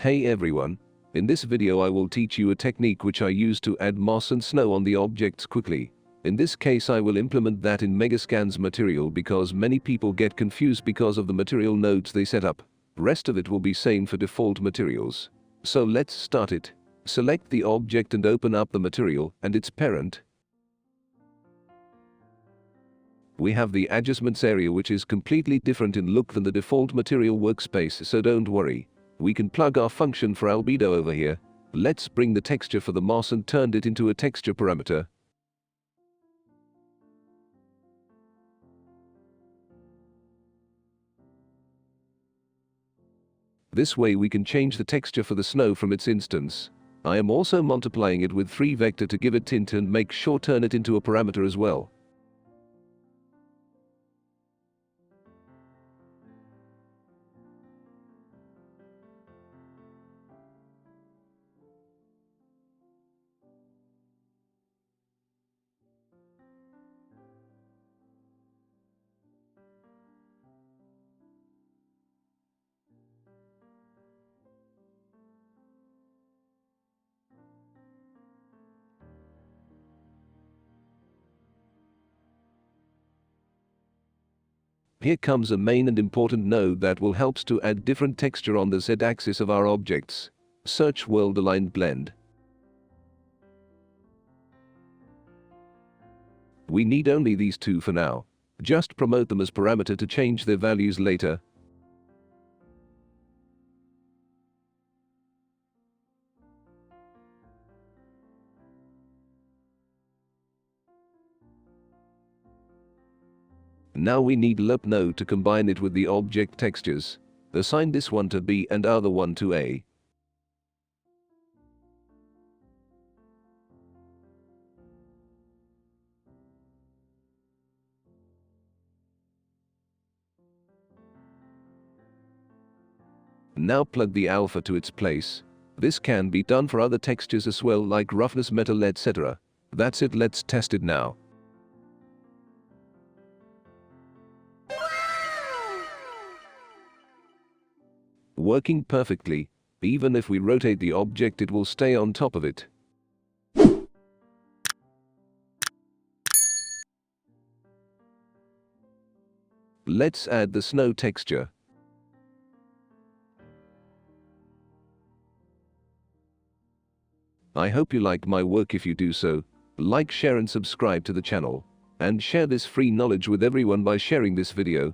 Hey everyone, in this video I will teach you a technique which I use to add moss and snow on the objects quickly. In this case I will implement that in Megascan's material because many people get confused because of the material nodes they set up. Rest of it will be same for default materials. So let's start it. Select the object and open up the material and its parent. We have the adjustments area which is completely different in look than the default material workspace, so don't worry. We can plug our function for albedo over here. Let's bring the texture for the moss and turn it into a texture parameter. This way we can change the texture for the snow from its instance. I am also multiplying it with 3 vector to give it tint and make sure turn it into a parameter as well. Here comes a main and important node that will help to add different texture on the Z-axis of our objects. Search World Aligned Blend. We need only these two for now. Just promote them as parameter to change their values later. Now we need loop node to combine it with the object textures. Assign this one to B and other one to A. Now plug the alpha to its place. This can be done for other textures as well, like roughness, metal, etc. That's it, let's test it now. Working perfectly. Even if we rotate the object, it will stay on top of it. Let's add the snow texture. I hope you like my work. If you do so, like, share and subscribe to the channel. And share this free knowledge with everyone by sharing this video.